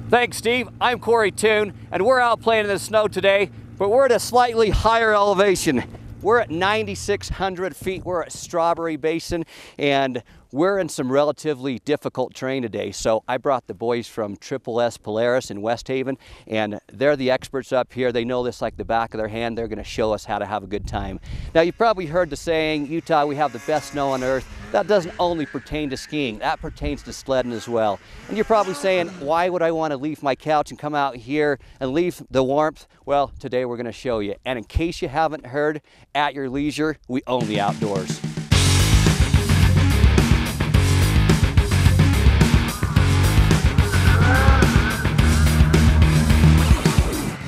Thanks, Steve. I'm Corey Toon, and we're out playing in the snow today, but we're at a slightly higher elevation. We're at 9,600 feet. We're at Strawberry Basin, and we're in some relatively difficult terrain today. So I brought the boys from Triple S Polaris in West Haven, and they're the experts up here. They know this like the back of their hand. They're going to show us how to have a good time. Now, you've probably heard the saying, Utah, we have the best snow on earth. That doesn't only pertain to skiing, that pertains to sledding as well. And you're probably saying, why would I want to leave my couch and come out here and leave the warmth? Well, today we're going to show you. And in case you haven't heard, at your leisure, we own the outdoors.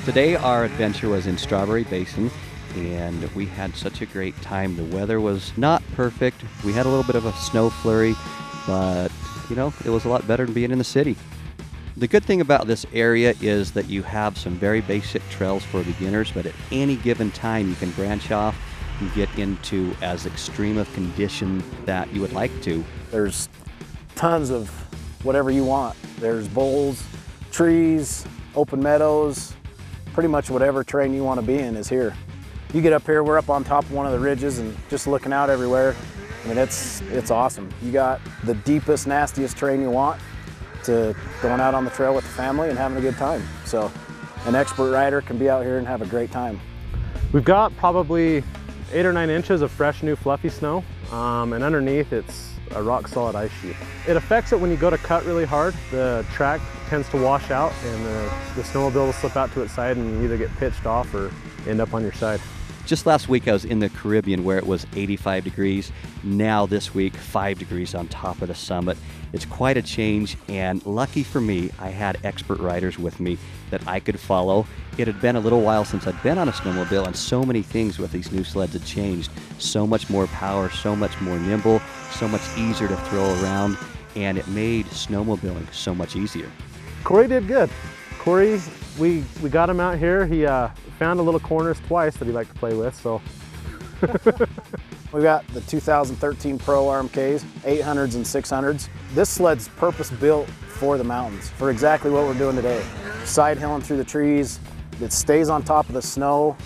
Today our adventure was in Strawberry Basin, and we had such a great time. The weather was not perfect. We had a little bit of a snow flurry, but you know, it was a lot better than being in the city. The good thing about this area is that you have some very basic trails for beginners, but at any given time you can branch off and get into as extreme of condition that you would like to. There's tons of whatever you want. There's bowls, trees, open meadows, pretty much whatever terrain you want to be in is here. You get up here, we're up on top of one of the ridges and just looking out everywhere. I mean, it's awesome. You got the deepest, nastiest terrain you want to going out on the trail with the family and having a good time. So an expert rider can be out here and have a great time. We've got probably 8 or 9 inches of fresh, new, fluffy snow, and underneath it's a rock solid ice sheet. It affects it when you go to cut really hard. The track tends to wash out and the snowmobile will slip out to its side and you either get pitched off or end up on your side. Just last week I was in the Caribbean where it was 85 degrees. Now this week, 5 degrees on top of the summit. It's quite a change, and lucky for me, I had expert riders with me that I could follow. It had been a little while since I'd been on a snowmobile, and so many things with these new sleds had changed. So much more power, so much more nimble, so much easier to throw around, and it made snowmobiling so much easier. Corey did good. Corey, we got him out here. He found a little corners twice that he liked to play with, so. We've got the 2013 Pro RMKs, 800s and 600s. This sled's purpose built for the mountains, for exactly what we're doing today. Side hilling through the trees, it stays on top of the snow.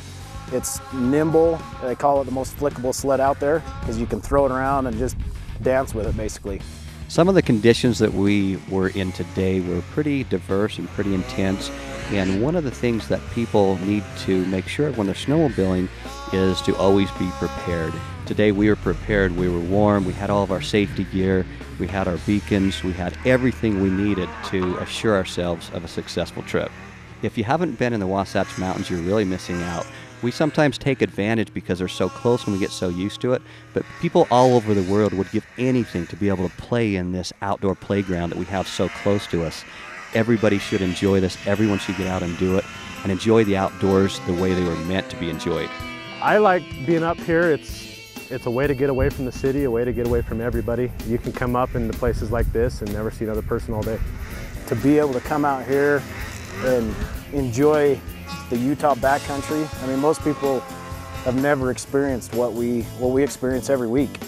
It's nimble. They call it the most flickable sled out there because you can throw it around and just dance with it basically. Some of the conditions that we were in today were pretty diverse and pretty intense, and one of the things that people need to make sure when they're snowmobiling is to always be prepared. Today we were prepared, we were warm, we had all of our safety gear, we had our beacons, we had everything we needed to assure ourselves of a successful trip. If you haven't been in the Wasatch Mountains, you're really missing out. We sometimes take advantage because they're so close and we get so used to it, but people all over the world would give anything to be able to play in this outdoor playground that we have so close to us. Everybody should enjoy this, everyone should get out and do it, and enjoy the outdoors the way they were meant to be enjoyed. I like being up here. It's a way to get away from the city, a way to get away from everybody. You can come up into places like this and never see another person all day. To be able to come out here and enjoy the Utah backcountry. I mean, most people have never experienced what we experience every week.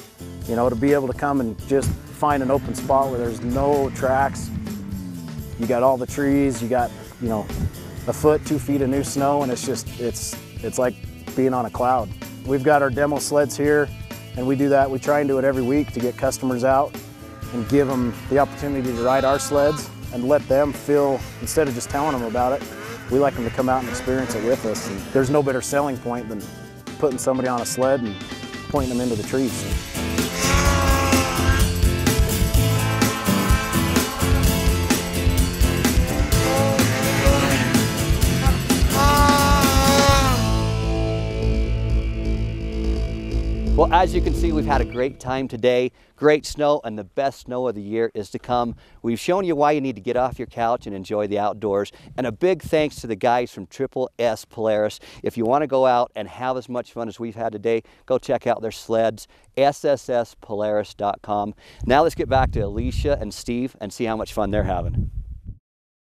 You know, to be able to come and just find an open spot where there's no tracks. You got all the trees, you got, you know, a foot, 2 feet of new snow, and it's just, it's like being on a cloud. We've got our demo sleds here, and we do that. We try and do it every week to get customers out and give them the opportunity to ride our sleds and let them feel, instead of just telling them about it, we like them to come out and experience it with us. And there's no better selling point than putting somebody on a sled and pointing them into the trees. Well, as you can see, we've had a great time today. Great snow, and the best snow of the year is to come. We've shown you why you need to get off your couch and enjoy the outdoors. And a big thanks to the guys from Triple S Polaris. If you want to go out and have as much fun as we've had today, go check out their sleds, SSSPolaris.com. Now let's get back to Alicia and Steve and see how much fun they're having.